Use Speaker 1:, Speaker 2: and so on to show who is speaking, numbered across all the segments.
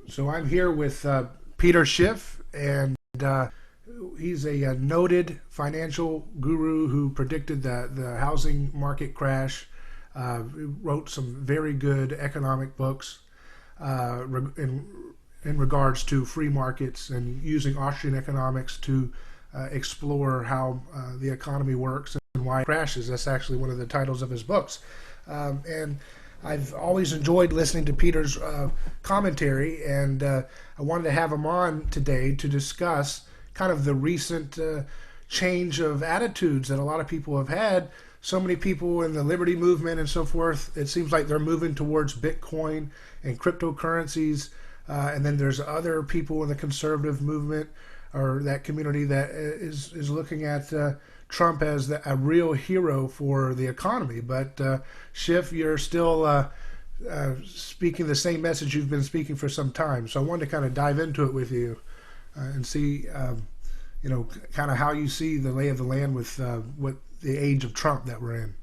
Speaker 1: So I'm here with Peter Schiff, and he's a noted financial guru who predicted the housing market crash. He wrote some very good economic books in regards to free markets and using Austrian economics to explore how the economy works and why it crashes. That's actually one of the titles of his books. And I've always enjoyed listening to Peter's commentary, and I wanted to have him on today to discuss kind of the recent change of attitudes that a lot of people have had. So many people in the liberty movement and so forth, it seems like they're moving towards Bitcoin and cryptocurrencies. And then there's other people in the conservative movement or that community that is looking at Trump as a real hero for the economy. But Schiff, you're still speaking the same message you've been speaking for some time. So I wanted to kind of dive into it with you and see, kind of how you see the lay of the land with what the age of Trump that we're in.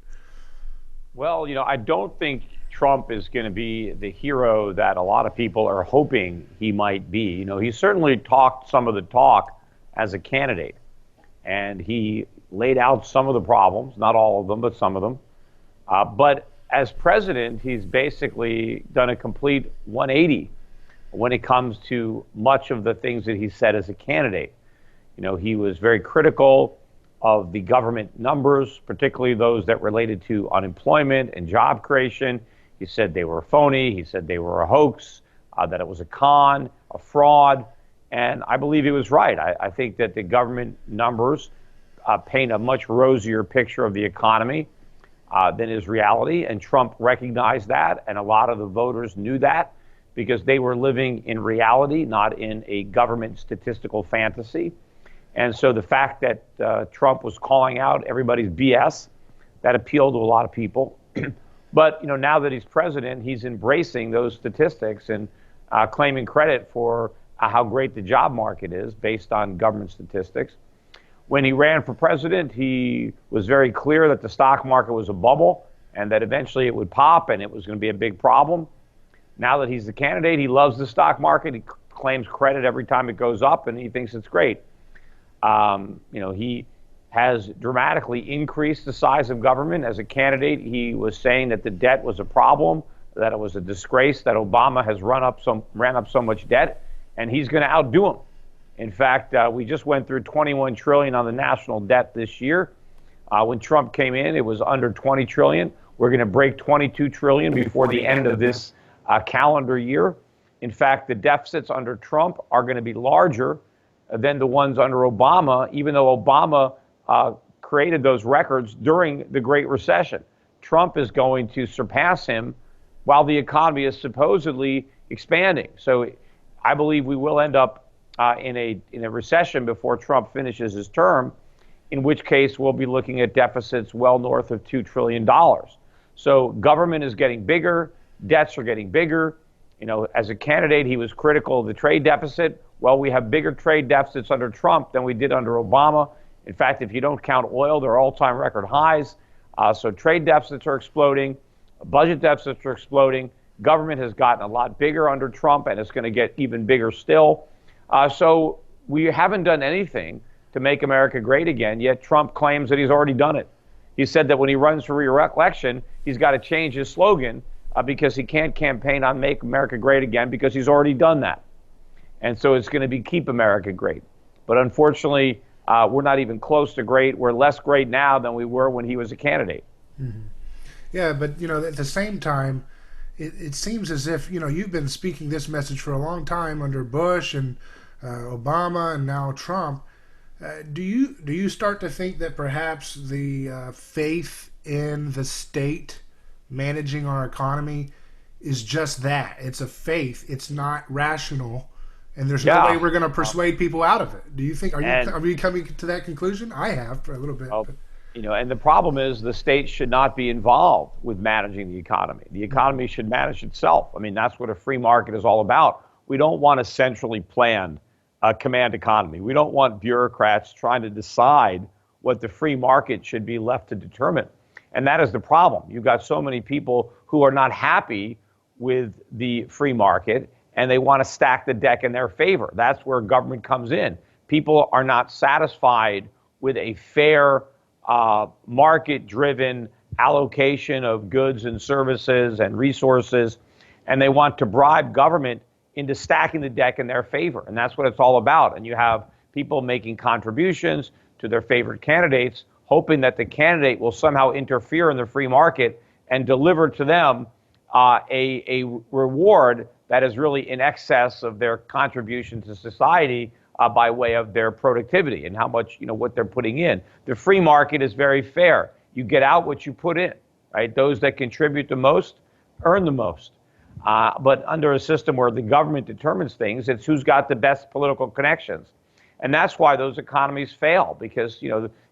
Speaker 2: Well, I don't think Trump is going to be the hero that a lot of people are hoping he might be. He certainly talked some of the talk as a candidate, and he laid out some of the problems, not all of them, but some of them. But as president, he's basically done a complete 180 when it comes to much of the things that he said as a candidate. He was very critical of the government numbers, particularly those that related to unemployment and job creation. He said they were phony. He said they were a hoax, that it was a con, a fraud. And I believe he was right. I think that the government numbers paint a much rosier picture of the economy than is reality. And Trump recognized that. And a lot of the voters knew that because they were living in reality, not in a government statistical fantasy. And so the fact that Trump was calling out everybody's BS, that appealed to a lot of people. But now that he's president, he's embracing those statistics and claiming credit for how great the job market is based on government statistics. When he ran for president, he was very clear that the stock market was a bubble and that eventually it would pop and it was going to be a big problem. Now that he's the candidate, he loves the stock market. He claims credit every time it goes up and he thinks it's great. He has dramatically increased the size of government. As a candidate, he was saying that the debt was a problem, that it was a disgrace, that Obama has ran up so much debt, and he's going to outdo him. In fact, we just went through 21 trillion on the national debt this year. When Trump came in, it was under 20 trillion. We're going to break 22 trillion before the end of this calendar year. In fact, the deficits under Trump are going to be larger than the ones under Obama, even though Obama created those records during the Great Recession. Trump is going to surpass him while the economy is supposedly expanding. So I believe we will end up in a recession before Trump finishes his term, in which case we'll be looking at deficits well north of $2 trillion. So government is getting bigger, debts are getting bigger. As a candidate, he was critical of the trade deficit. Well, we have bigger trade deficits under Trump than we did under Obama. In fact, if you don't count oil, they're all-time record highs. So trade deficits are exploding, budget deficits are exploding. Government has gotten a lot bigger under Trump, and it's going to get even bigger still. So we haven't done anything to make America great again, yet Trump claims that he's already done it. He said that when he runs for re-election, he's got to change his slogan because he can't campaign on Make America Great Again because he's already done that. And so it's going to be Keep America Great. But unfortunately, we're not even close to great. We're less great now than we were when he was a candidate.
Speaker 1: Mm-hmm. Yeah, but at the same time, it seems as if you've been speaking this message for a long time under Bush and Obama and now Trump. Do you start to think that perhaps the faith in the state managing our economy is just that? It's a faith. It's not rational. And there's no way we're going to persuade people out of it. Do you think? Are you coming to that conclusion? I have for a little bit.
Speaker 2: And the problem is the state should not be involved with managing the economy. The economy should manage itself. I mean, that's what a free market is all about. We don't want a centrally planned command economy. We don't want bureaucrats trying to decide what the free market should be left to determine. And that is the problem. You've got so many people who are not happy with the free market and they want to stack the deck in their favor. That's where government comes in. People are not satisfied with a fair, market-driven allocation of goods and services and resources, and they want to bribe government into stacking the deck in their favor. And that's what it's all about. And you have people making contributions to their favorite candidates, hoping that the candidate will somehow interfere in the free market and deliver to them a reward that is really in excess of their contribution to society by way of their productivity and how much, what they're putting in. The free market is very fair. You get out what you put in, right? Those that contribute the most earn the most. But under a system where the government determines things, it's who's got the best political connections. And that's why those economies fail, because,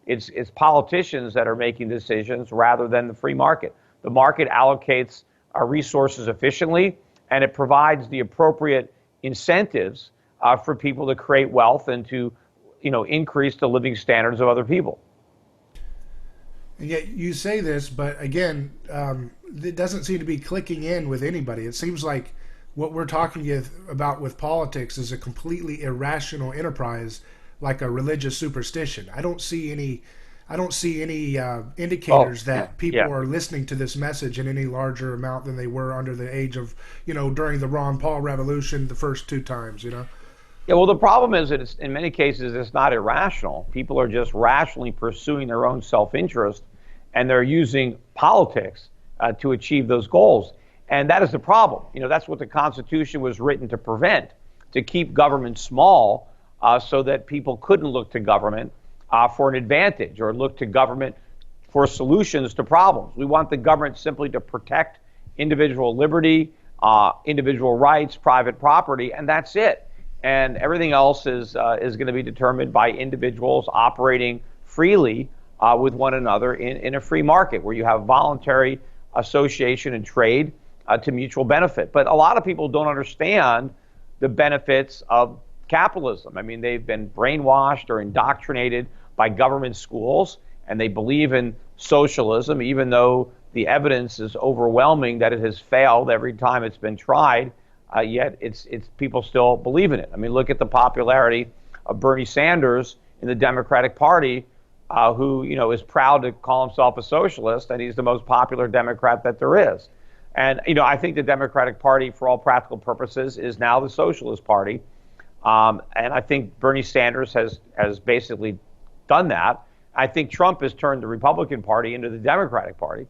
Speaker 2: it's politicians that are making decisions rather than the free market. The market allocates our resources efficiently, and it provides the appropriate incentives for people to create wealth and to, increase the living standards of other people.
Speaker 1: And yet you say this, but again, it doesn't seem to be clicking in with anybody. It seems like what we're talking about with politics is a completely irrational enterprise, like a religious superstition. I don't see any indicators that people are listening to this message in any larger amount than they were under the age of, during the Ron Paul revolution, the first two times, Yeah,
Speaker 2: well, the problem is that in many cases, it's not irrational. People are just rationally pursuing their own self-interest, and they're using politics to achieve those goals. And that is the problem. That's what the Constitution was written to prevent, to keep government small so that people couldn't look to government for an advantage or look to government for solutions to problems. We want the government simply to protect individual liberty, individual rights, private property, and that's it. And everything else is going to be determined by individuals operating freely with one another in a free market where you have voluntary association and trade to mutual benefit. But a lot of people don't understand the benefits of capitalism. I mean, they've been brainwashed or indoctrinated by government schools, and they believe in socialism, even though the evidence is overwhelming that it has failed every time it's been tried. Yet it's people still believe in it. I mean, look at the popularity of Bernie Sanders in the Democratic Party, who is proud to call himself a socialist, and he's the most popular Democrat that there is. And I think the Democratic Party, for all practical purposes, is now the Socialist Party. And I think Bernie Sanders has basically done that. I think Trump has turned the Republican Party into the Democratic Party.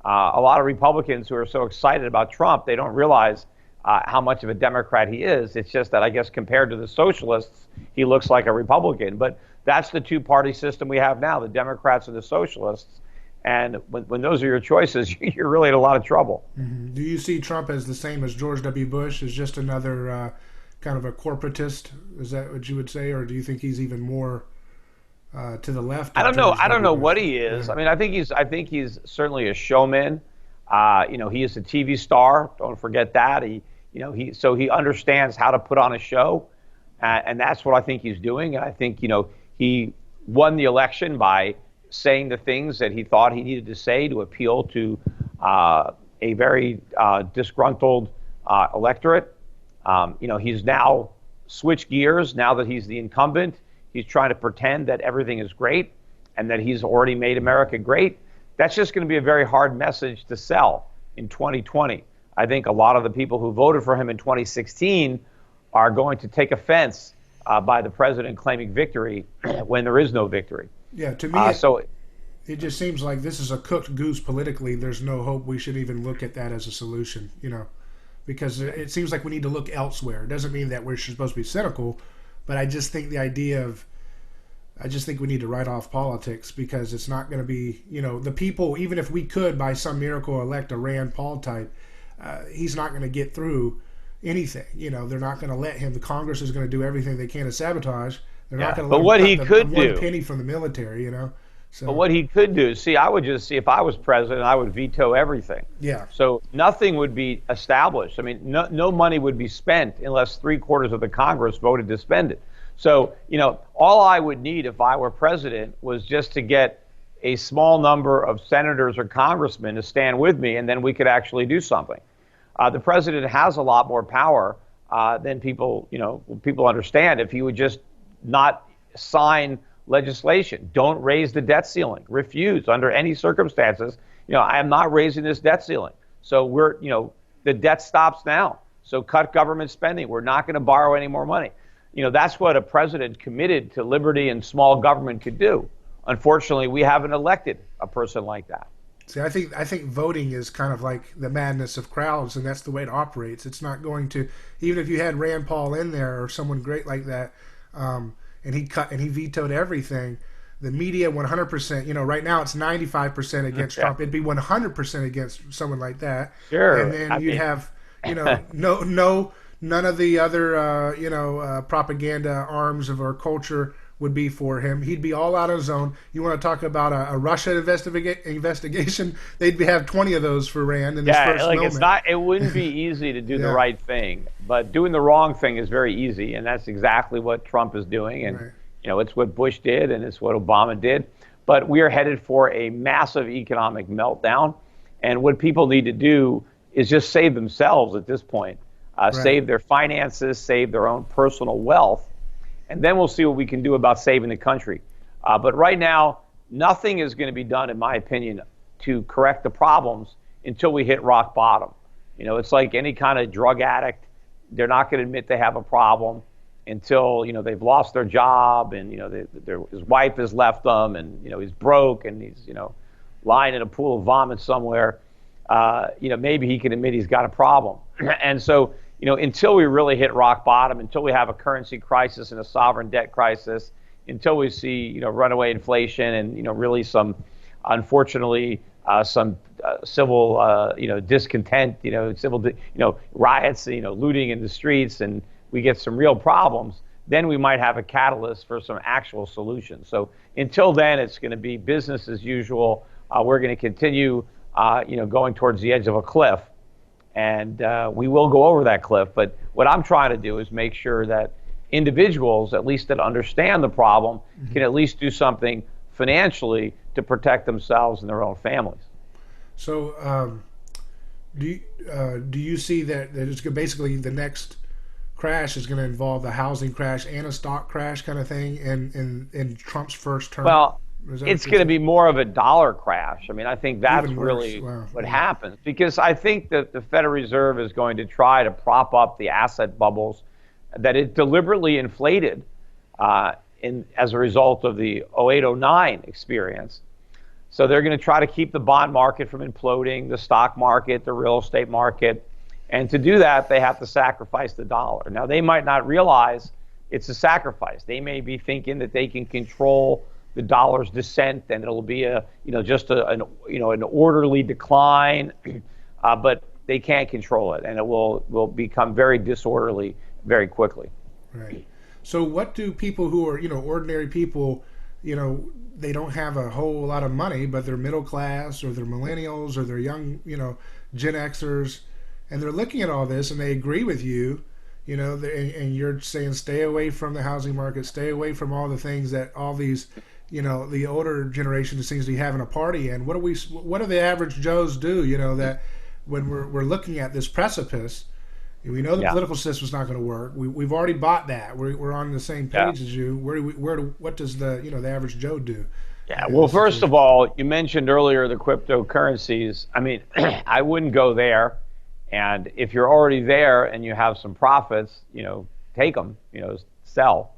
Speaker 2: A lot of Republicans who are so excited about Trump, they don't realize how much of a Democrat he is. It's just that I guess compared to the socialists, he looks like a Republican. But that's the two-party system we have now, the Democrats and the socialists. And when those are your choices, you're really in a lot of trouble.
Speaker 1: Mm-hmm. Do you see Trump as the same as George W. Bush, as just another kind of a corporatist? Is that what you would say? Or do you think he's even more to the left?
Speaker 2: I don't know. I don't know what he is. Yeah. I mean, I think he's certainly a showman. He is a TV star. Don't forget that. He understands how to put on a show, and that's what I think he's doing. And I think he won the election by saying the things that he thought he needed to say to appeal to a very disgruntled electorate. He's now switched gears now that he's the incumbent. He's trying to pretend that everything is great and that he's already made America great. That's just going to be a very hard message to sell in 2020. I think a lot of the people who voted for him in 2016 are going to take offense by the president claiming victory when there is no victory.
Speaker 1: Yeah, to me, it just seems like this is a cooked goose politically. There's no hope we should even look at that as a solution, because it seems like we need to look elsewhere. It doesn't mean that we're supposed to be cynical, but I just think I just think we need to write off politics, because it's not going to be, the people, even if we could by some miracle elect a Rand Paul type, he's not going to get through anything. They're not going to let him. The Congress is going to do everything they can to sabotage. They're not going to let him one penny from the military, So,
Speaker 2: but what he could do, I would just if I was president, I would veto everything.
Speaker 1: Yeah.
Speaker 2: So nothing would be established. I mean, no money would be spent unless 3/4 of the Congress voted to spend it. So, all I would need if I were president was just to get a small number of senators or congressmen to stand with me, and then we could actually do something. The president has a lot more power then people understand. If he would just not sign legislation, don't raise the debt ceiling, refuse under any circumstances. I am not raising this debt ceiling. So the debt stops now. So cut government spending. We're not going to borrow any more money. That's what a president committed to liberty and small government could do. Unfortunately, we haven't elected a person like that.
Speaker 1: See, I think voting is kind of like the madness of crowds, and that's the way it operates. It's not going to, even if you had Rand Paul in there or someone great like that, and he vetoed everything. The media 100%. Right now it's 95% against Trump. It'd be 100% against someone like that.
Speaker 2: Sure.
Speaker 1: And then you have, none of the other propaganda arms of our culture would be for him. He'd be all out on his own. You want to talk about a Russia investigation? They'd have 20 of those for Rand in his first moment.
Speaker 2: It wouldn't be easy to do the right thing, but doing the wrong thing is very easy, and that's exactly what Trump is doing. And
Speaker 1: right.
Speaker 2: It's what Bush did, and it's what Obama did. But we are headed for a massive economic meltdown, and what people need to do is just save themselves at this point,
Speaker 1: right.
Speaker 2: Save their finances, save their own personal wealth. And then we'll see what we can do about saving the country. But right now, nothing is going to be done, in my opinion, to correct the problems until we hit rock bottom. It's like any kind of drug addict. They're not going to admit they have a problem until, they've lost their job and, his wife has left them and, he's broke and he's, lying in a pool of vomit somewhere. Maybe he can admit he's got a problem. And so, until we really hit rock bottom, until we have a currency crisis and a sovereign debt crisis, until we see, runaway inflation and, really some, unfortunately, some civil, discontent, riots, looting in the streets, and we get some real problems, then we might have a catalyst for some actual solutions. So until then, it's going to be business as usual. We're going to continue, going towards the edge of a cliff. And we will go over that cliff. But what I'm trying to do is make sure that individuals, at least that understand the problem, can at least do something financially to protect themselves and their own families.
Speaker 1: So do you see that it's basically the next crash is going to involve a housing crash and a stock crash kind of thing in Trump's first term?
Speaker 2: Well, it's going to be more of a dollar crash. I mean, I think that's really what happens, because I think that the Federal Reserve is going to try to prop up the asset bubbles that it deliberately inflated as a result of the 08-09 experience. So they're going to try to keep the bond market from imploding, the stock market, the real estate market. And to do that, they have to sacrifice the dollar. Now, they might not realize it's a sacrifice. They may be thinking that they can control the dollar's descent, and it'll be an orderly decline, but they can't control it, and it will become very disorderly very quickly.
Speaker 1: Right. So what do people who are ordinary people, they don't have a whole lot of money, but they're middle class or they're millennials or they're young, Gen Xers, and they're looking at all this and they agree with you, and you're saying stay away from the housing market, stay away from all the things that all these the older generation seems to be having a party in. What do the average Joes do, that when we're looking at this precipice, we know the political system's not going to work. We've already bought that. We're on the same page as you. What does the average Joe do?
Speaker 2: Yeah, well, first of all, you mentioned earlier the cryptocurrencies. I mean, I wouldn't go there. And if you're already there and you have some profits, take them, sell.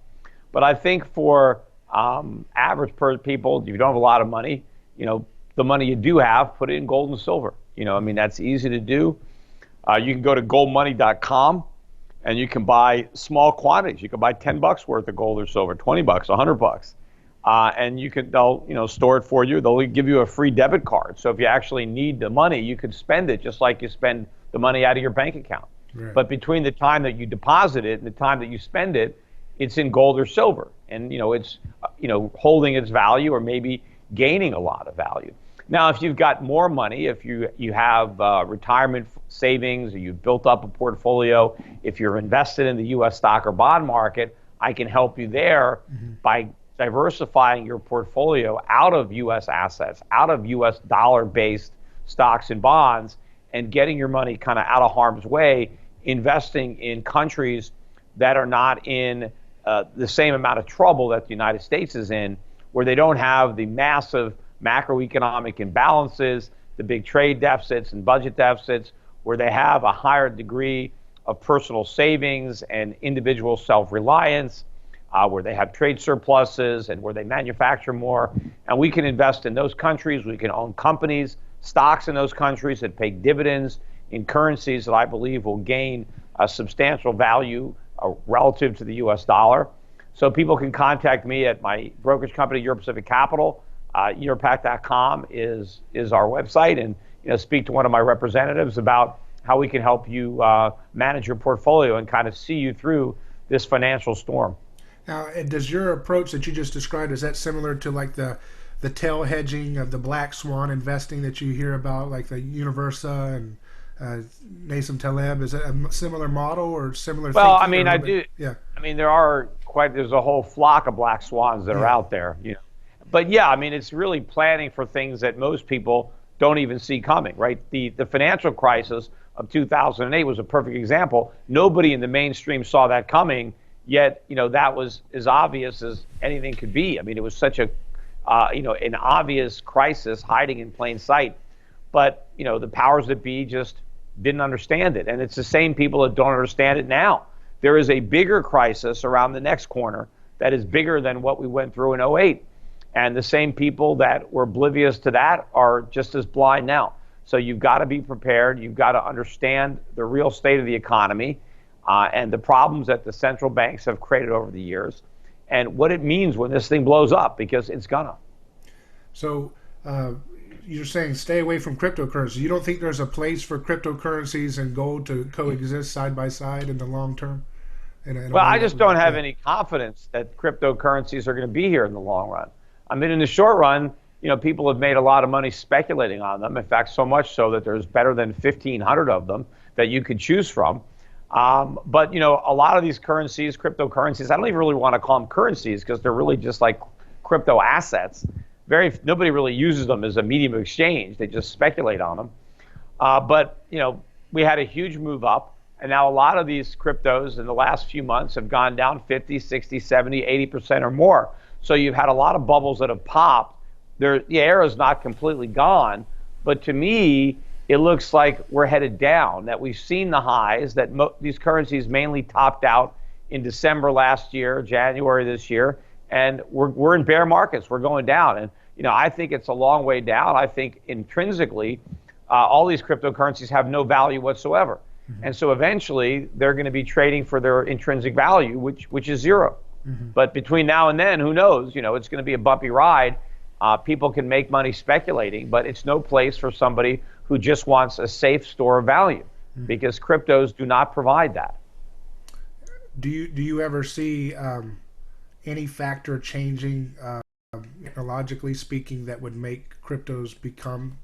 Speaker 2: But I think for average people, if you don't have a lot of money, the money you do have, put it in gold and silver. That's easy to do. You can go to goldmoney.com and you can buy small quantities. You can buy $10 worth of gold or silver, $20, $100. And they'll store it for you. They'll give you a free debit card. So if you actually need the money, you could spend it just like you spend the money out of your bank account. Right. But between the time that you deposit it and the time that you spend it, it's in gold or silver. And, it's, holding its value or maybe gaining a lot of value. Now, if you've got more money, if you have retirement savings, or you've built up a portfolio, if you're invested in the U.S. stock or bond market, I can help you there by diversifying your portfolio out of U.S. assets, out of U.S. dollar-based stocks and bonds, and getting your money kind of out of harm's way investing in countries that are not in the same amount of trouble that the United States is in, where they don't have the massive macroeconomic imbalances, the big trade deficits and budget deficits, where they have a higher degree of personal savings and individual self-reliance, where they have trade surpluses and where they manufacture more. And we can invest in those countries. We can own companies, stocks in those countries that pay dividends in currencies that I believe will gain a substantial value relative to the US dollar. So people can contact me at my brokerage company, EuroPacific Capital. EuroPac.com is our website, and speak to one of my representatives about how we can help you manage your portfolio and kind of see you through this financial storm.
Speaker 1: Now, does your approach that you just described, is that similar to like the tail hedging of the black swan investing that you hear about, like the Universa and Nassim Taleb? Is it a similar model or similar?
Speaker 2: Well, I mean, I do.
Speaker 1: Yeah.
Speaker 2: I mean, there's a whole flock of black swans that are out there, But yeah, I mean, it's really planning for things that most people don't even see coming, right? The financial crisis of 2008 was a perfect example. Nobody in the mainstream saw that coming, yet, that was as obvious as anything could be. I mean, it was such a, an obvious crisis hiding in plain sight. But, the powers that be just didn't understand it. And it's the same people that don't understand it now. There is a bigger crisis around the next corner that is bigger than what we went through in '08. And the same people that were oblivious to that are just as blind now. So you've got to be prepared. You've got to understand the real state of the economy and the problems that the central banks have created over the years and what it means when this thing blows up, because it's gonna.
Speaker 1: So you're saying stay away from cryptocurrency. You don't think there's a place for cryptocurrencies and gold to coexist side by side in the long term?
Speaker 2: Well, I just don't have any confidence that cryptocurrencies are going to be here in the long run. I mean, in the short run, people have made a lot of money speculating on them. In fact, so much so that there's better than 1,500 of them that you could choose from. But, a lot of these currencies, cryptocurrencies, I don't even really want to call them currencies because they're really just like crypto assets. Nobody really uses them as a medium of exchange. They just speculate on them. But, we had a huge move up. And now a lot of these cryptos in the last few months have gone down 50, 60, 70, 80% or more. So you've had a lot of bubbles that have popped. The air is not completely gone, but to me, it looks like we're headed down, that we've seen the highs, that these currencies mainly topped out in December last year, January this year, and we're in bear markets. We're going down. And, I think it's a long way down. I think intrinsically, all these cryptocurrencies have no value whatsoever. Mm-hmm. And so eventually, they're going to be trading for their intrinsic value, which is zero. Mm-hmm. But between now and then, who knows? It's going to be a bumpy ride. People can make money speculating, but it's no place for somebody who just wants a safe store of value, because cryptos do not provide that.
Speaker 1: Do you ever see any factor changing, technologically speaking, that would make cryptos become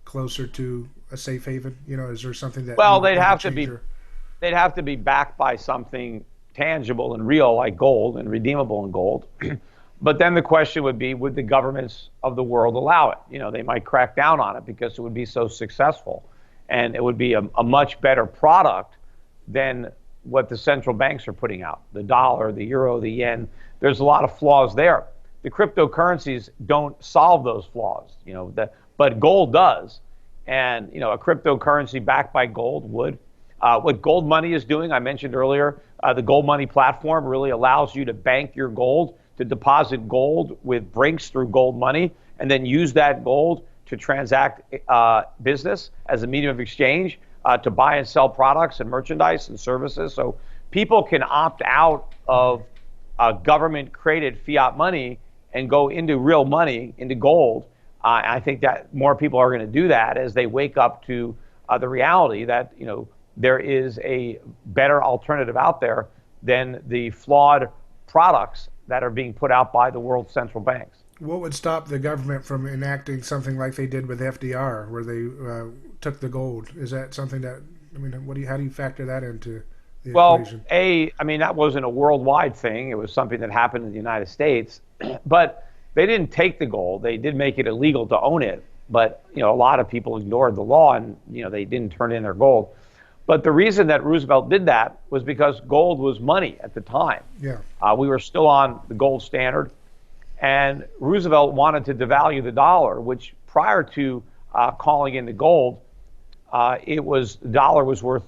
Speaker 1: closer to a safe haven? Is there something that?
Speaker 2: Well, they'd have to be backed by something tangible and real like gold and redeemable in gold. But then the question would be, would the governments of the world allow it? They might crack down on it because it would be so successful, and it would be a much better product than what the central banks are putting out. The dollar, the euro, the yen, there's a lot of flaws there. The cryptocurrencies don't solve those flaws, but gold does. And, a cryptocurrency backed by gold would. What Gold Money is doing, I mentioned earlier, the Gold Money platform really allows you to bank your gold, to deposit gold with Brinks through Gold Money, and then use that gold to transact business as a medium of exchange, to buy and sell products and merchandise and services. So people can opt out of government-created fiat money and go into real money, into gold. I think that more people are going to do that as they wake up to the reality that, there is a better alternative out there than the flawed products that are being put out by the world's central banks.
Speaker 1: What would stop the government from enacting something like they did with FDR, where they took the gold? Is that something that, how do you factor that into the equation?
Speaker 2: Well, that wasn't a worldwide thing. It was something that happened in the United States. But they didn't take the gold. They did make it illegal to own it. But, a lot of people ignored the law and, they didn't turn in their gold. But the reason that Roosevelt did that was because gold was money at the time.
Speaker 1: Yeah.
Speaker 2: We were still on the gold standard, and Roosevelt wanted to devalue the dollar, which prior to calling in the gold, the dollar was worth,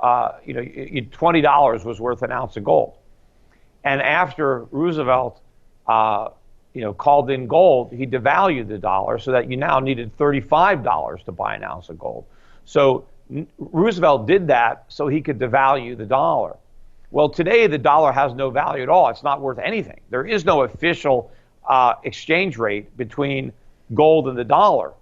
Speaker 2: $20 was worth an ounce of gold. And after Roosevelt, called in gold, he devalued the dollar so that you now needed $35 to buy an ounce of gold. So Roosevelt did that so he could devalue the dollar. Well, today the dollar has no value at all. It's not worth anything. There is no official exchange rate between gold and the dollar.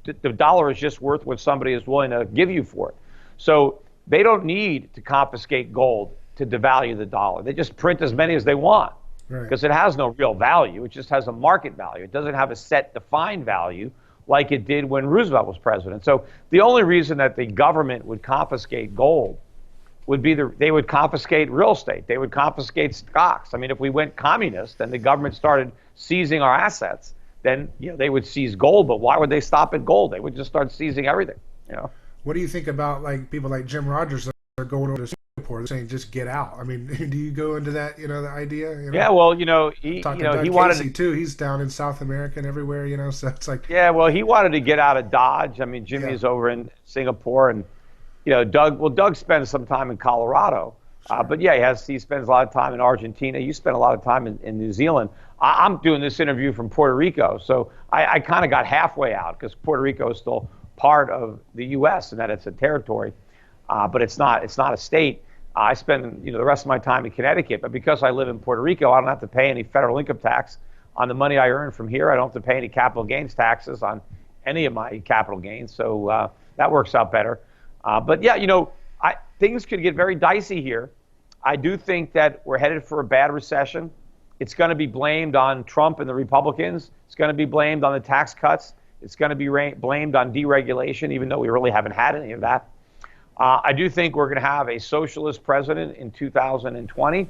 Speaker 2: The dollar is just worth what somebody is willing to give you for it. So they don't need to confiscate gold to devalue the dollar. They just print as many as they want because it has no real value. It just has a market value. It doesn't have a set defined value like it did when Roosevelt was president. So the only reason that the government would confiscate gold would be they would confiscate real estate. They would confiscate stocks. I mean, if we went communist and the government started seizing our assets, then they would seize gold. But why would they stop at gold? They would just start seizing everything.
Speaker 1: What do you think about people like Jim Rogers that are going over to Singapore saying just get out? I mean, do you go into that? The idea.
Speaker 2: Yeah, well, he
Speaker 1: wanted to. He's down in South America and everywhere. So it's like.
Speaker 2: Yeah, well, he wanted to get out of Dodge. I mean, Jimmy's over in Singapore, and Doug spends some time in Colorado. Sure. But yeah, he spends a lot of time in Argentina. You spend a lot of time in New Zealand. I'm doing this interview from Puerto Rico, so I kind of got halfway out because Puerto Rico is still part of the U.S. and that it's a territory, but it's not a state. I spend the rest of my time in Connecticut, but because I live in Puerto Rico, I don't have to pay any federal income tax on the money I earn from here. I don't have to pay any capital gains taxes on any of my capital gains, so that works out better. But yeah, things could get very dicey here. I do think that we're headed for a bad recession. It's going to be blamed on Trump and the Republicans. It's going to be blamed on the tax cuts. It's going to be blamed on deregulation, even though we really haven't had any of that. I do think we're going to have a socialist president in 2020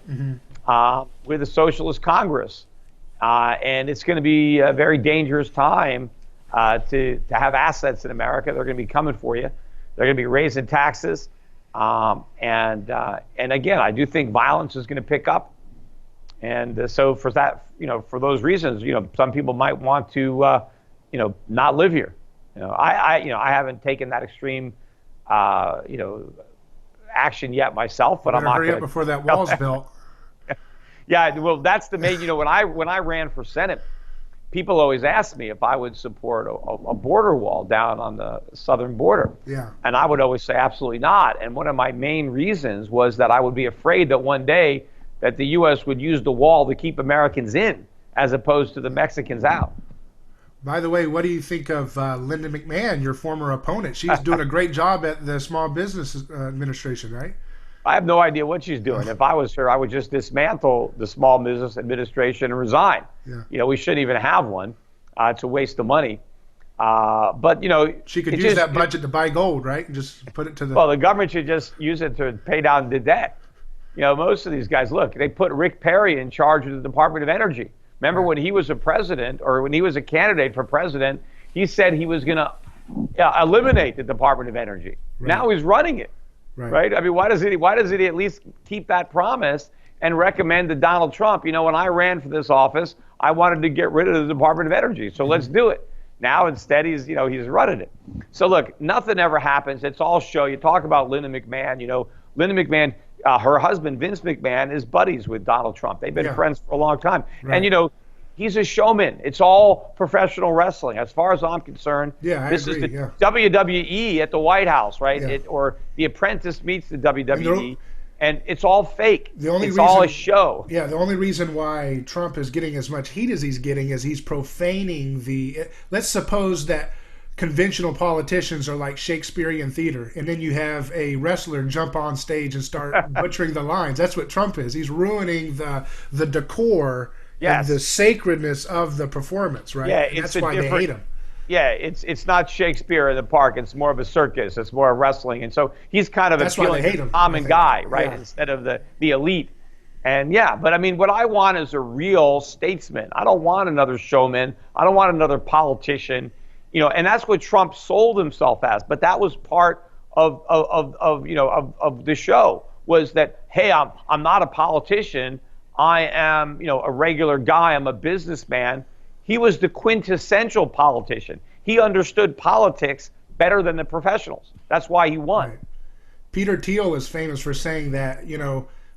Speaker 2: with a socialist Congress. And it's going to be a very dangerous time to have assets in America. They're going to be coming for you. They're going to be raising taxes. And again, I do think violence is going to pick up. And so for that, for those reasons, some people might want to, not live here. I haven't taken that extreme, action yet myself, but I'm not going to
Speaker 1: before that wall's built.
Speaker 2: Yeah, well, that's the main. When I ran for Senate, people always asked me if I would support a border wall down on the southern border.
Speaker 1: Yeah.
Speaker 2: And I would always say absolutely not. And one of my main reasons was that I would be afraid that one day that the U.S. would use the wall to keep Americans in, as opposed to the Mexicans out.
Speaker 1: By the way, what do you think of Linda McMahon, your former opponent? She's doing a great job at the Small Business Administration, right?
Speaker 2: I have no idea what she's doing. If I was her, I would just dismantle the Small Business Administration and resign. Yeah. We shouldn't even have one. It's a waste of money. But
Speaker 1: she could use that budget to buy gold, right? And just put it to the.
Speaker 2: Well, the government should just use it to pay down the debt. Most of these guys, look, they put Rick Perry in charge of the Department of Energy. Remember when he was a president, or when he was a candidate for president, he said he was going to eliminate the Department of Energy. Right. Now he's running it. Right? I mean, why doesn't he at least keep that promise and recommend to Donald Trump, when I ran for this office, I wanted to get rid of the Department of Energy, so let's do it. Now instead he's running it. So look, nothing ever happens. It's all show. You talk about Linda McMahon. Linda McMahon, her husband Vince McMahon is buddies with Donald Trump. They've been friends for a long time, and he's a showman. It's all professional wrestling, as far as I'm concerned.
Speaker 1: Yeah,
Speaker 2: this
Speaker 1: agree,
Speaker 2: is the WWE at the White House, right?
Speaker 1: Yeah.
Speaker 2: Or The Apprentice meets the WWE, and it's all fake. It's all a show.
Speaker 1: Yeah, the only reason why Trump is getting as much heat as he's getting is he's profaning let's suppose that conventional politicians are like Shakespearean theater, and then you have a wrestler jump on stage and start butchering the lines. That's what Trump is. He's ruining the decor. Yes. And the sacredness of the performance, right?
Speaker 2: Yeah,
Speaker 1: and that's why they hate him.
Speaker 2: Yeah, it's not Shakespeare in the park. It's more of a circus. It's more wrestling, and so he's kind of appealing to the common guy, right? Instead of the elite. And but I mean, what I want is a real statesman. I don't want another showman. I don't want another politician. And that's what Trump sold himself as. But that was part of the show was that, hey, I'm not a politician. I am, a regular guy. I'm a businessman. He was the quintessential politician. He understood politics better than the professionals. That's why he won.
Speaker 1: Right. Peter Thiel is famous for saying that,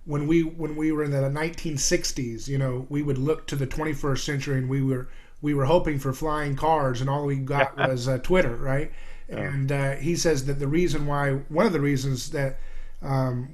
Speaker 1: when we were in the 1960s, we would look to the 21st century and we were hoping for flying cars, and all we got was Twitter, right? Yeah. And he says that one of the reasons that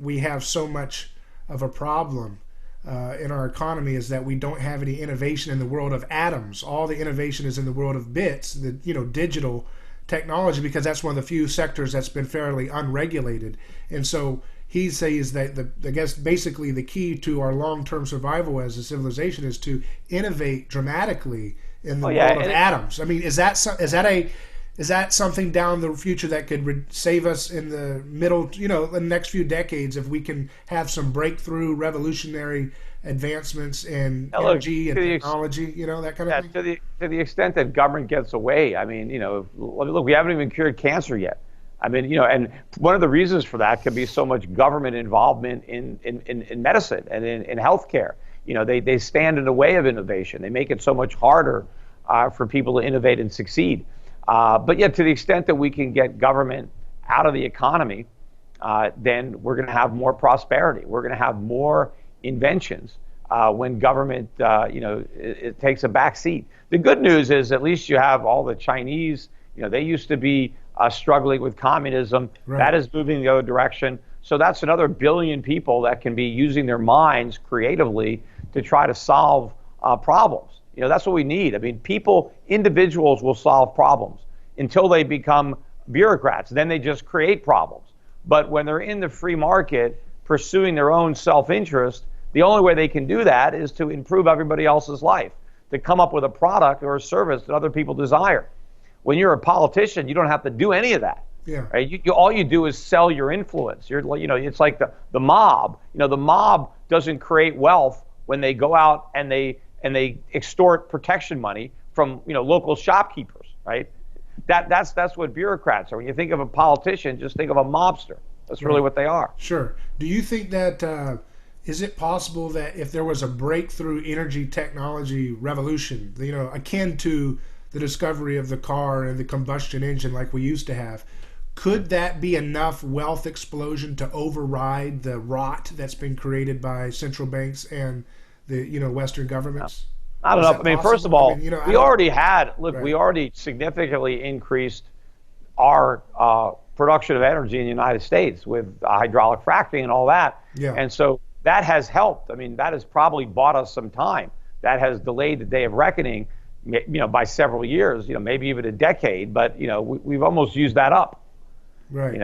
Speaker 1: we have so much of a problem in our economy is that we don't have any innovation in the world of atoms. All the innovation is in the world of bits, the digital technology, because that's one of the few sectors that's been fairly unregulated. And so he says that I guess basically the key to our long-term survival as a civilization is to innovate dramatically in the world of atoms. I mean, is that something down the future that could save us in the middle, the next few decades, if we can have some breakthrough, revolutionary advancements in energy and technology, that kind of thing?
Speaker 2: To the extent that government gets away, I mean, look, we haven't even cured cancer yet. I mean, and one of the reasons for that could be so much government involvement in medicine and in healthcare. They stand in the way of innovation. They make it so much harder for people to innovate and succeed. But yet, to the extent that we can get government out of the economy, then we're going to have more prosperity. We're going to have more inventions when government, it takes a back seat. The good news is at least you have all the Chinese, they used to be struggling with communism. Right. That is moving the other direction. So that's another billion people that can be using their minds creatively to try to solve problems. That's what we need. I mean, individuals will solve problems until they become bureaucrats. Then they just create problems. But when they're in the free market, pursuing their own self-interest, the only way they can do that is to improve everybody else's life, to come up with a product or a service that other people desire. When you're a politician, you don't have to do any of that.
Speaker 1: Yeah.
Speaker 2: Right? All you do is sell your influence. It's like the mob. The mob doesn't create wealth when they go out and they extort protection money from local shopkeepers, right? That's what bureaucrats are. When you think of a politician, just think of a mobster. That's really what they are.
Speaker 1: Sure. Do you think that is it possible that if there was a breakthrough energy technology revolution, akin to the discovery of the car and the combustion engine like we used to have, could that be enough wealth explosion to override the rot that's been created by central banks and the Western governments?
Speaker 2: I don't know. I mean, first of all, we already significantly increased our production of energy in the United States with hydraulic fracking and all that.
Speaker 1: Yeah.
Speaker 2: And so that has helped. I mean, that has probably bought us some time. That has delayed the day of reckoning, by several years, maybe even a decade. But, we've almost used that up.
Speaker 1: Right.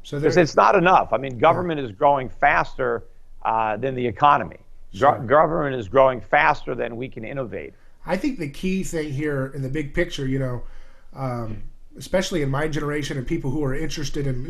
Speaker 2: So it's not enough. I mean, government is growing faster than the economy. Sure. Government is growing faster than we can innovate.
Speaker 1: I think the key thing here in the big picture, especially in my generation and people who are interested in,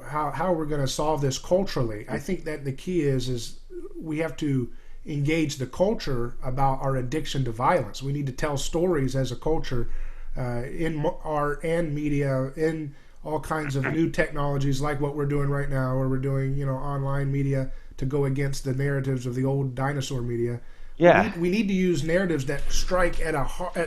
Speaker 1: how we're going to solve this culturally. I think that the key is we have to engage the culture about our addiction to violence. We need to tell stories as a culture in art and media, in all kinds of new technologies like what we're doing right now, where we're doing, online media to go against the narratives of the old dinosaur media.
Speaker 2: Yeah.
Speaker 1: We need to use narratives that strike at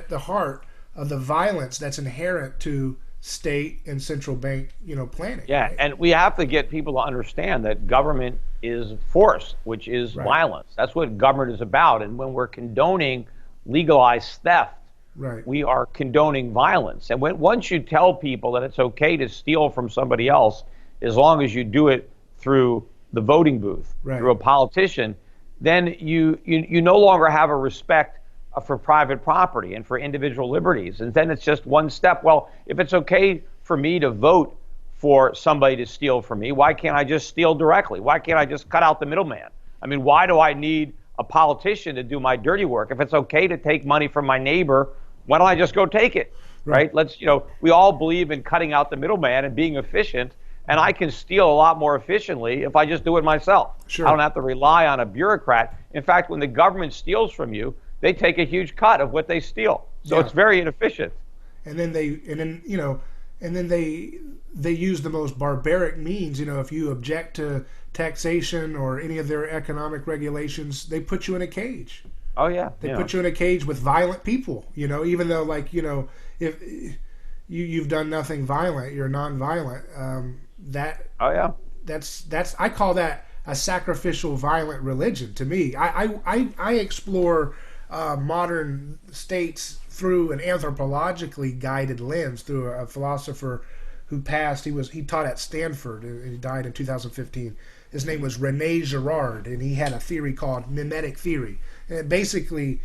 Speaker 1: the heart of the violence that's inherent to state and central bank, planning.
Speaker 2: Yeah,
Speaker 1: right?
Speaker 2: And we have to get people to understand that government is force, which is violence. That's what government is about. And when we're condoning legalized theft, we are condoning violence. And once you tell people that it's okay to steal from somebody else, as long as you do it through the voting booth, through a politician, then you no longer have a respect for private property and for individual liberties. And then it's just one step. Well, if it's okay for me to vote for somebody to steal from me, why can't I just steal directly? Why can't I just cut out the middleman? I mean, why do I need a politician to do my dirty work? If it's okay to take money from my neighbor, why don't I just go take it, right? We all believe in cutting out the middleman and being efficient, and I can steal a lot more efficiently if I just do it myself.
Speaker 1: Sure.
Speaker 2: I don't have to rely on a bureaucrat. In fact, when the government steals from you, they take a huge cut of what they steal. So it's very inefficient.
Speaker 1: And then and then they use the most barbaric means. If you object to taxation or any of their economic regulations, they put you in a cage.
Speaker 2: Oh yeah,
Speaker 1: they put you in a cage with violent people. Even though if you've done nothing violent, you're nonviolent. That's I call that a sacrificial violent religion to me. I explore modern states through an anthropologically guided lens, through a philosopher who passed. He taught at Stanford, and he died in 2015. His name was Rene Girard, and he had a theory called mimetic theory. And basically,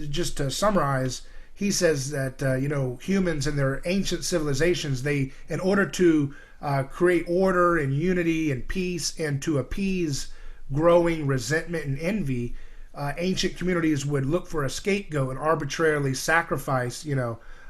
Speaker 1: just to summarize, he says that humans in their ancient civilizations, in order to create order and unity and peace, and to appease growing resentment and envy, ancient communities would look for a scapegoat and arbitrarily sacrifice,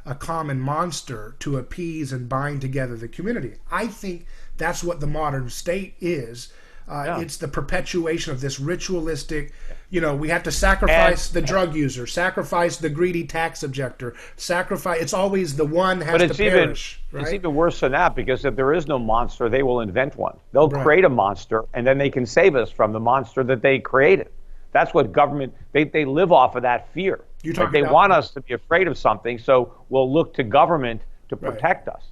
Speaker 1: a common monster to appease and bind together the community. I think that's what the modern state is. It's the perpetuation of this ritualistic, we have to sacrifice the drug user, sacrifice the greedy tax objector, sacrifice. It's always the one has to perish. Right?
Speaker 2: It's even worse than that, because if there is no monster, they will invent one. They'll create a monster, and then they can save us from the monster that they created. That's what government, they live off of that fear. They want us to be afraid of something, so we'll look to government to protect us.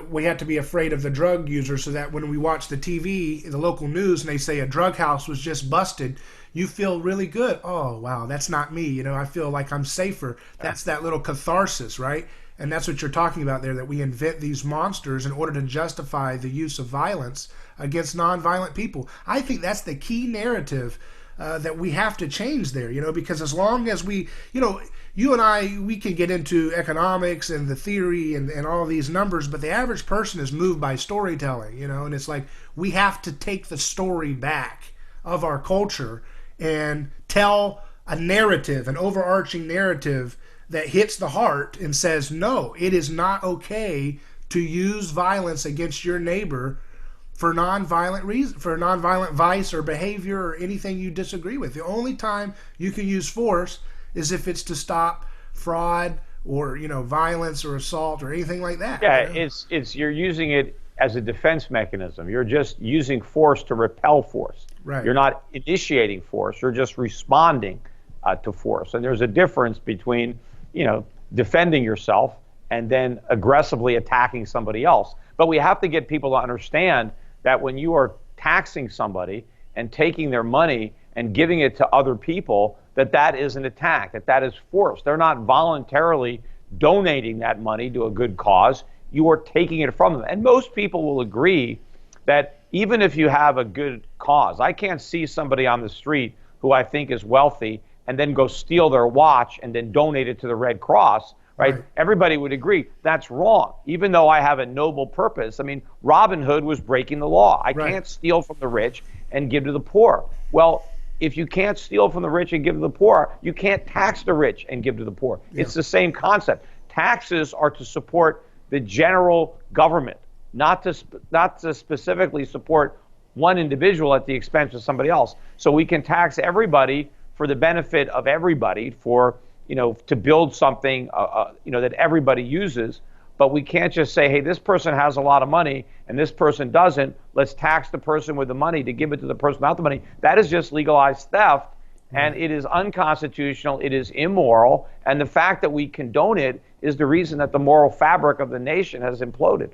Speaker 1: We have to be afraid of the drug user, so that when we watch the TV, the local news, and they say a drug house was just busted, you feel really good. Oh, wow, that's not me. I feel like I'm safer. That's that little catharsis, right? And that's what you're talking about there, that we invent these monsters in order to justify the use of violence against nonviolent people. I think that's the key narrative that we have to change there, because as long as we, you and I, we can get into economics and the theory and all these numbers, but the average person is moved by storytelling, and it's like we have to take the story back of our culture and tell a narrative, an overarching narrative that hits the heart and says, no, it is not okay to use violence against your neighbor for nonviolent reason, for nonviolent vice or behavior or anything you disagree with. The only time you can use force is if it's to stop fraud or violence or assault or anything like that.
Speaker 2: Yeah, it's you're using it as a defense mechanism. You're just using force to repel force.
Speaker 1: Right.
Speaker 2: You're not initiating force. You're just responding to force. And there's a difference between defending yourself and then aggressively attacking somebody else. But we have to get people to understand that when you are taxing somebody and taking their money and giving it to other people, that is an attack, that is force. They're not voluntarily donating that money to a good cause. You are taking it from them. And most people will agree that even if you have a good cause, I can't see somebody on the street who I think is wealthy and then go steal their watch and then donate it to the Red Cross. Right? Everybody would agree that's wrong, even though I have a noble purpose. I mean, Robin Hood was breaking the law. I can't steal from the rich and give to the poor. Well, if you can't steal from the rich and give to the poor, you can't tax the rich and give to the poor. Yeah. It's the same concept. Taxes are to support the general government, not to specifically support one individual at the expense of somebody else. So we can tax everybody for the benefit of everybody, for to build something, that everybody uses. But we can't just say, hey, this person has a lot of money and this person doesn't. Let's tax the person with the money to give it to the person without the money. That is just legalized theft, and it is unconstitutional. It is immoral. And the fact that we condone it is the reason that the moral fabric of the nation has imploded.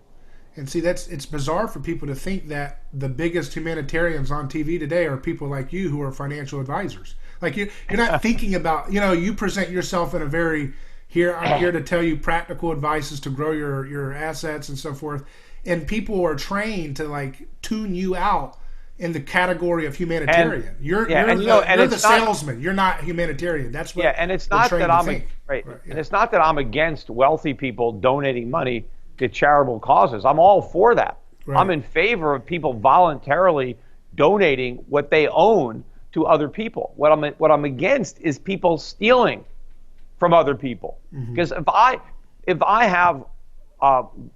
Speaker 1: And see, it's bizarre for people to think that the biggest humanitarians on TV today are people like you who are financial advisors. Like you're not thinking about, you present yourself in a very, I'm here to tell you practical advices to grow your assets and so forth. And people are trained to tune you out in the category of humanitarian. You're the salesman. You're not humanitarian. That's what.
Speaker 2: Yeah, and it's not that and it's not that I'm against wealthy people donating money to charitable causes. I'm all for that. Right. I'm in favor of people voluntarily donating what they own to other people. What I'm against is people stealing from other people. Because if I have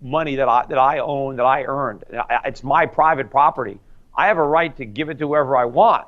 Speaker 2: money that I own, that I earned, it's my private property, I have a right to give it to whoever I want.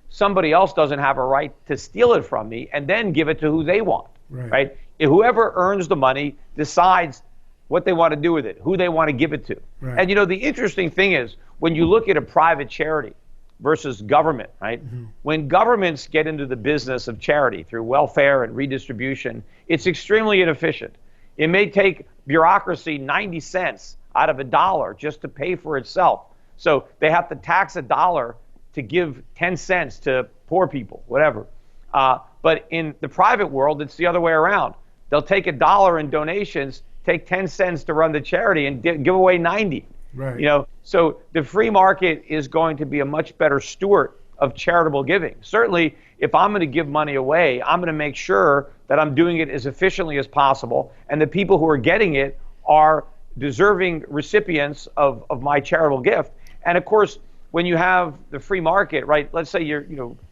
Speaker 2: Somebody else doesn't have a right to steal it from me and then give it to who they want. Right? If whoever earns the money decides what they want to do with it, who they want to give it to.
Speaker 1: Right.
Speaker 2: And the interesting thing is, when you look at a private charity versus government, right? When governments get into the business of charity through welfare and redistribution, it's extremely inefficient. It may take bureaucracy 90 cents out of a dollar just to pay for itself. So they have to tax a dollar to give 10 cents to poor people, whatever. But in the private world, it's the other way around. They'll take a dollar in donations, take 10 cents to run the charity, and give away 90.
Speaker 1: Right.
Speaker 2: So the free market is going to be a much better steward of charitable giving. Certainly, if I'm going to give money away, I'm going to make sure that I'm doing it as efficiently as possible, and the people who are getting it are deserving recipients of my charitable gift. And of course, when you have the free market, right? Let's say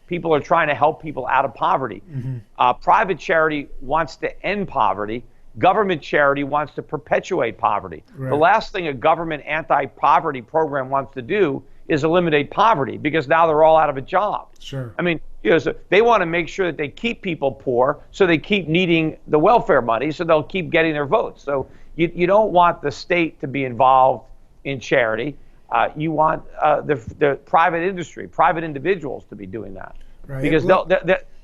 Speaker 2: people are trying to help people out of poverty. Private charity wants to end poverty. Government charity wants to perpetuate poverty.
Speaker 1: Right.
Speaker 2: The last thing a government anti-poverty program wants to do is eliminate poverty, because now they're all out of a job.
Speaker 1: Sure.
Speaker 2: I mean, so they want to make sure that they keep people poor, so they keep needing the welfare money, so they'll keep getting their votes. So you don't want the state to be involved in charity. You want the private industry, private individuals to be doing that.
Speaker 1: Right.
Speaker 2: Because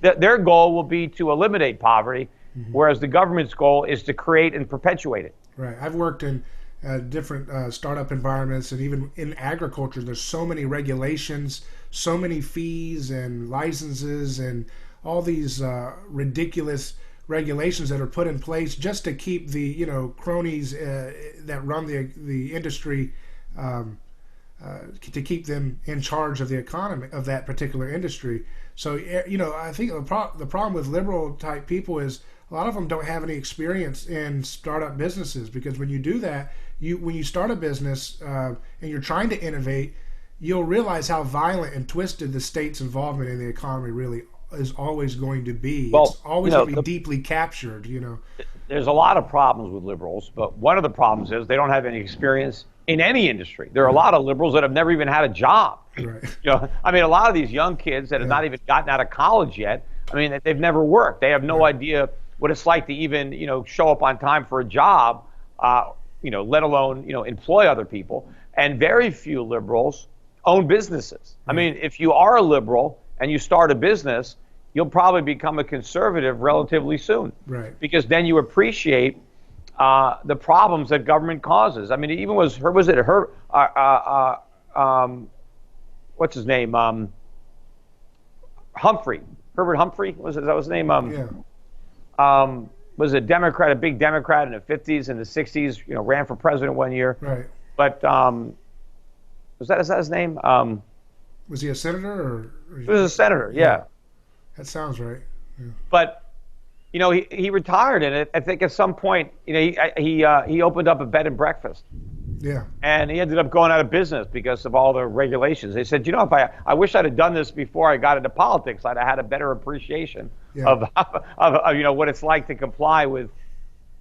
Speaker 2: their goal will be to eliminate poverty, whereas the government's goal is to create and perpetuate it.
Speaker 1: Right. I've worked in different startup environments, and even in agriculture, there's so many regulations, so many fees and licenses, and all these ridiculous regulations that are put in place just to keep the cronies that run the industry, to keep them in charge of the economy of that particular industry. So I think the problem with liberal type people is a lot of them don't have any experience in startup businesses, because when you do that, when you start a business and you're trying to innovate, you'll realize how violent and twisted the state's involvement in the economy really is always going to be.
Speaker 2: Well,
Speaker 1: it's always going to be deeply captured.
Speaker 2: There's a lot of problems with liberals, but one of the problems is they don't have any experience in any industry. There are a lot of liberals that have never even had a job.
Speaker 1: Right.
Speaker 2: I mean, a lot of these young kids that have not even gotten out of college yet, I mean, they've never worked. They have no idea what it's like to even, show up on time for a job, let alone, employ other people. And very few liberals own businesses. I mean, if you are a liberal and you start a business, you'll probably become a conservative relatively soon. Right. Because then you appreciate the problems that government causes. I mean, it even what's his name? Humphrey. Herbert Humphrey? Is that his name? Was a Democrat, a big Democrat in the 50s and the 60s, ran for president one year. Right. But is that his name?
Speaker 1: Was he a senator or?
Speaker 2: He was a senator, yeah.
Speaker 1: That sounds right. Yeah.
Speaker 2: But he retired, and I think at some point, he opened up a bed and breakfast. Yeah. And he ended up going out of business because of all the regulations. They said, if I wish I'd have done this before I got into politics, I'd have had a better appreciation of what it's like to comply with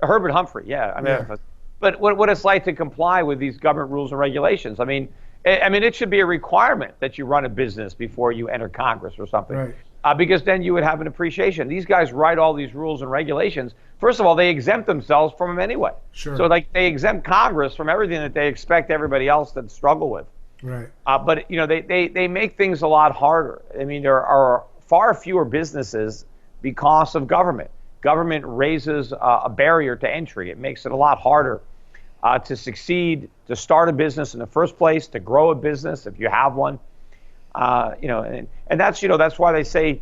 Speaker 2: Herbert Humphrey. Yeah. I mean, but what it's like to comply with these government rules and regulations. I mean, it should be a requirement that you run a business before you enter Congress or something. Right. Because then you would have an appreciation. These guys write all these rules and regulations. First of all, they exempt themselves from them anyway. Sure. So they exempt Congress from everything that they expect everybody else to struggle with. Right. But they make things a lot harder. I mean, there are far fewer businesses because of government. Government raises a barrier to entry. It makes it a lot harder to succeed, to start a business in the first place, to grow a business if you have one. And that's why they say,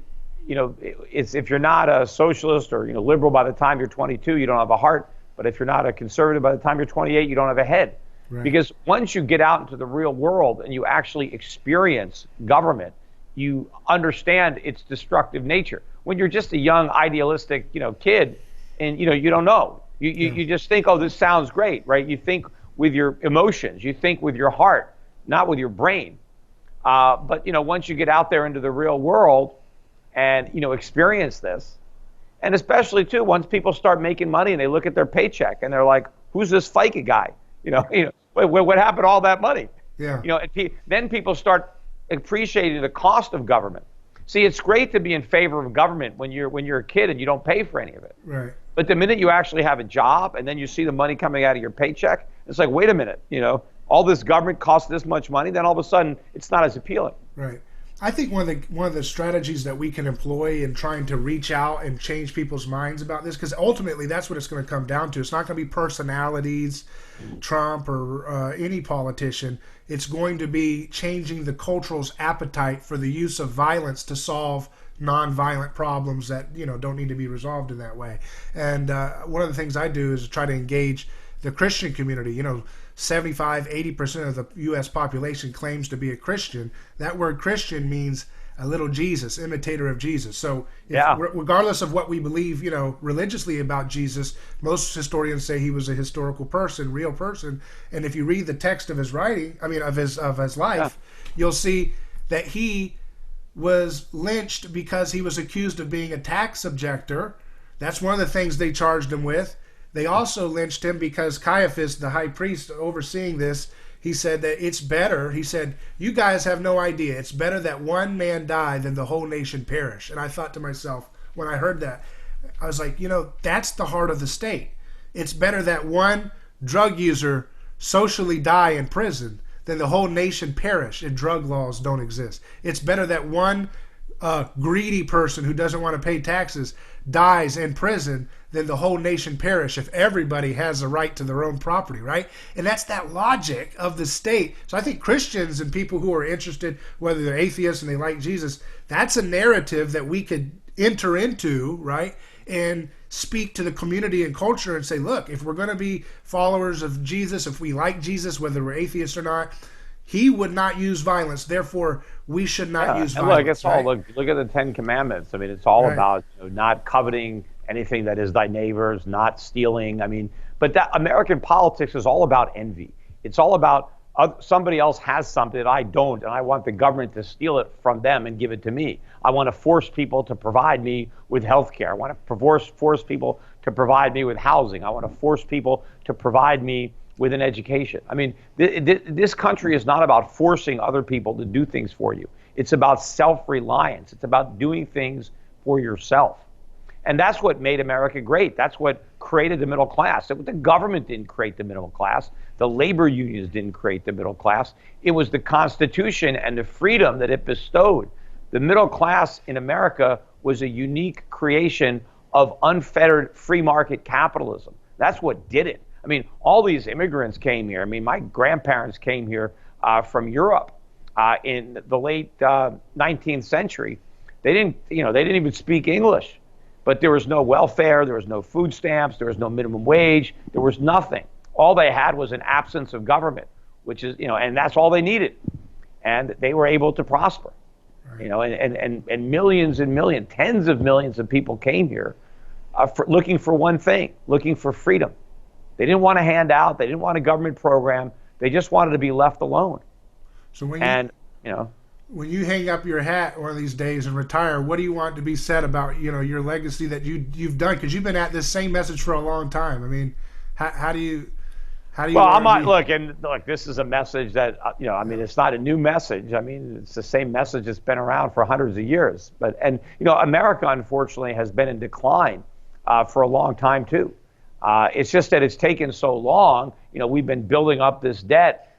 Speaker 2: it's if you're not a socialist or liberal by the time you're 22, you don't have a heart. But if you're not a conservative by the time you're 28, you don't have a head. Right. Because once you get out into the real world and you actually experience government, you understand its destructive nature. When you're just a young idealistic kid, and you don't know, you just think, oh, this sounds great, right? You think with your emotions, you think with your heart, not with your brain. But once you get out there into the real world and experience this, and especially too, once people start making money and they look at their paycheck and they're like, who's this FICA guy? What happened to all that money? Yeah. Then people start appreciating the cost of government. See, it's great to be in favor of government when you're a kid and you don't pay for any of it. Right. But the minute you actually have a job and then you see the money coming out of your paycheck, it's like, wait a minute, all this government costs this much money, then all of a sudden it's not as appealing.
Speaker 1: Right. I think one of the strategies that we can employ in trying to reach out and change people's minds about this, because ultimately that's what it's going to come down to. It's not going to be personalities, Trump or any politician. It's going to be changing the cultural's appetite for the use of violence to solve nonviolent problems that don't need to be resolved in that way. And one of the things I do is try to engage the Christian community. 75-80% of the U.S. population claims to be a Christian. That word Christian means a little Jesus, imitator of Jesus. So regardless of what we believe, religiously about Jesus, most historians say he was a historical person, real person. And if you read the text of his writing, of his life, you'll see that he was lynched because he was accused of being a tax objector. That's one of the things they charged him with. They also lynched him because Caiaphas, the high priest overseeing this, he said that it's better. He said, you guys have no idea. It's better that one man die than the whole nation perish. And I thought to myself, when I heard that, I was like, that's the heart of the state. It's better that one drug user socially die in prison than the whole nation perish if drug laws don't exist. It's better that one greedy person who doesn't want to pay taxes dies in prison than the whole nation perish if everybody has a right to their own property, right? And that's that logic of the state. So I think Christians and people who are interested, whether they're atheists and they like Jesus, that's a narrative that we could enter into, right? And speak to the community and culture and say, look, if we're going to be followers of Jesus, if we like Jesus, whether we're atheists or not, he would not use violence. Therefore, we should not use violence.
Speaker 2: Look, it's all look at the Ten Commandments. It's all about not coveting anything that is thy neighbor's, not stealing. But that American politics is all about envy. It's all about somebody else has something that I don't, and I want the government to steal it from them and give it to me. I want to force people to provide me with health care. I want to force people to provide me with housing. I want to force people to provide me with an education. This country is not about forcing other people to do things for you. It's about self-reliance. It's about doing things for yourself. And that's what made America great. That's what created the middle class. The government didn't create the middle class. The labor unions didn't create the middle class. It was the Constitution and the freedom that it bestowed. The middle class in America was a unique creation of unfettered free market capitalism. That's what did it. All these immigrants came here. My grandparents came here from Europe in the late 19th century. They didn't even speak English, but there was no welfare, there was no food stamps, there was no minimum wage, there was nothing. All they had was an absence of government, which is, and that's all they needed. And they were able to prosper, right. And millions and millions, tens of millions of people came here looking for one thing, looking for freedom. They didn't want a handout. They didn't want a government program. They just wanted to be left alone.
Speaker 1: So when you hang up your hat one of these days and retire, what do you want to be said about your legacy that you've done? Because you've been at this same message for a long time. How do you?
Speaker 2: Well, look. This is a message that it's not a new message. It's the same message that's been around for hundreds of years. But America unfortunately has been in decline for a long time too. It's just that it's taken so long. We've been building up this debt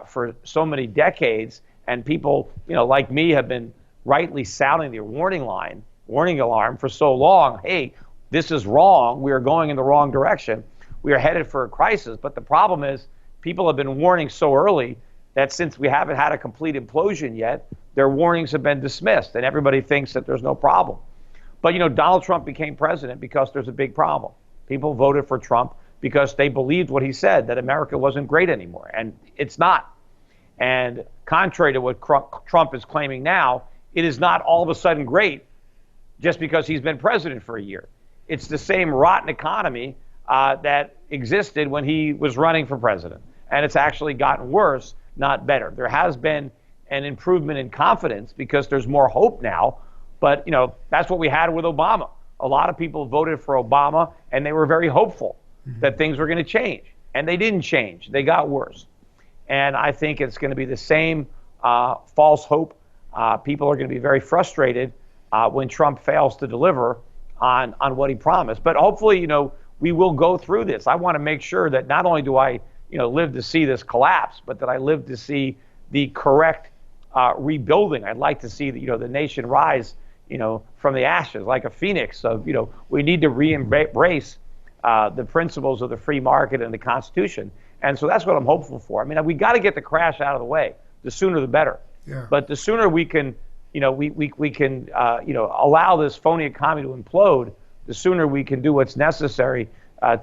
Speaker 2: for so many decades, and people, like me, have been rightly sounding the warning alarm for so long. Hey, this is wrong. We are going in the wrong direction. We are headed for a crisis. But the problem is, people have been warning so early that since we haven't had a complete implosion yet, their warnings have been dismissed, and everybody thinks that there's no problem. But Donald Trump became president because there's a big problem. People voted for Trump because they believed what he said, that America wasn't great anymore. And it's not. And contrary to what Trump is claiming now, it is not all of a sudden great just because he's been president for a year. It's the same rotten economy that existed when he was running for president. And it's actually gotten worse, not better. There has been an improvement in confidence because there's more hope now. But, that's what we had with Obama. A lot of people voted for Obama, and they were very hopeful that things were going to change. And they didn't change. They got worse. And I think it's going to be the same false hope. People are going to be very frustrated when Trump fails to deliver on what he promised. But hopefully, we will go through this. I want to make sure that not only do I, live to see this collapse, but that I live to see the correct rebuilding. I'd like to see the nation rise, from the ashes like a phoenix. Of we need to re-embrace the principles of the free market and the Constitution. And so that's what I'm hopeful for. I mean, we got to get the crash out of the way. The sooner the better.
Speaker 1: Yeah.
Speaker 2: But the sooner we can, we can, allow this phony economy to implode, the sooner we can do what's necessary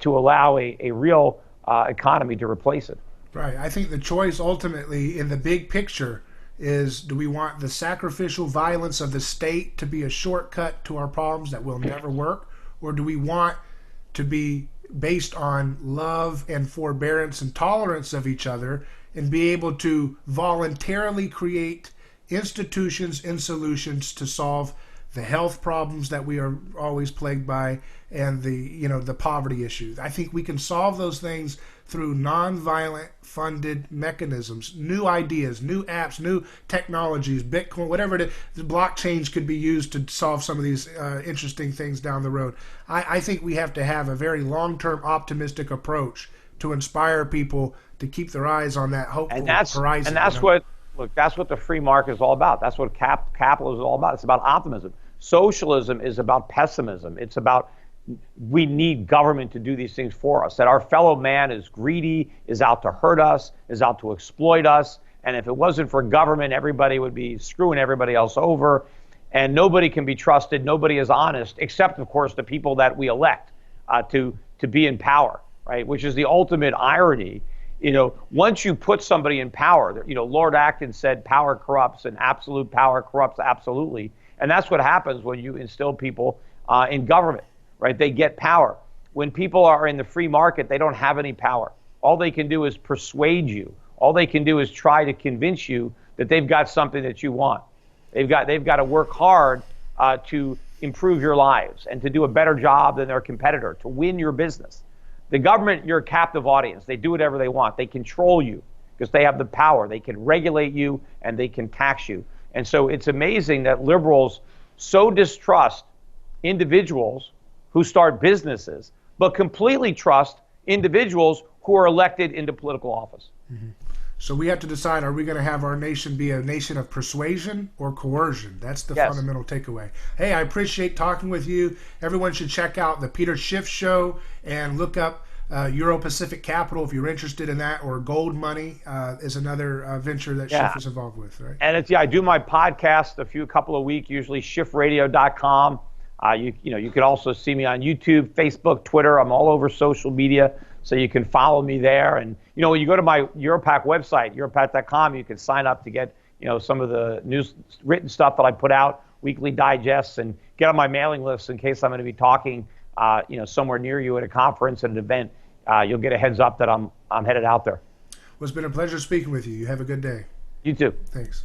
Speaker 2: to allow a real economy to replace it.
Speaker 1: Right. I think the choice ultimately in the big picture is, do we want the sacrificial violence of the state to be a shortcut to our problems that will never work? Or do we want to be based on love and forbearance and tolerance of each other and be able to voluntarily create institutions and solutions to solve the health problems that we are always plagued by and the poverty issues? I think we can solve those things through nonviolent funded mechanisms, new ideas, new apps, new technologies, Bitcoin, whatever it is. The blockchains could be used to solve some of these interesting things down the road. I think we have to have a very long-term optimistic approach to inspire people to keep their eyes on that hopeful horizon.
Speaker 2: And that's that's what the free market is all about. That's what capitalism is all about. It's about optimism. Socialism is about pessimism. It's about we need government to do these things for us, that our fellow man is greedy, is out to hurt us, is out to exploit us. And if it wasn't for government, everybody would be screwing everybody else over. And nobody can be trusted. Nobody is honest, except, of course, the people that we elect to be in power, right? Which is the ultimate irony. Once you put somebody in power, Lord Acton said power corrupts and absolute power corrupts absolutely. And that's what happens when you instill people in government, right? They get power. When people are in the free market, they don't have any power. All they can do is persuade you. All they can do is try to convince you that they've got something that you want. They've got to work hard to improve your lives and to do a better job than their competitor, to win your business. The government, you're a captive audience. They do whatever they want. They control you because they have the power. They can regulate you and they can tax you. And so it's amazing that liberals so distrust individuals who start businesses, but completely trust individuals who are elected into political office.
Speaker 1: Mm-hmm. So we have to decide, are we going to have our nation be a nation of persuasion or coercion? That's the fundamental takeaway. Hey, I appreciate talking with you. Everyone should check out the Peter Schiff Show and look up EuroPacific Capital if you're interested in that, or Gold Money is another venture that Schiff is involved with, right?
Speaker 2: And I do my podcast a couple of weeks, usually schiffradio.com. You can also see me on YouTube, Facebook, Twitter. I'm all over social media, so you can follow me there. And when you go to my EuroPac website, europac.com, you can sign up to get some of the news written stuff that I put out, weekly digests, and get on my mailing list in case I'm going to be talking somewhere near you at a conference, at an event. You'll get a heads up that I'm headed out there.
Speaker 1: Well, it's been a pleasure speaking with you. You have a good day.
Speaker 2: You too.
Speaker 1: Thanks.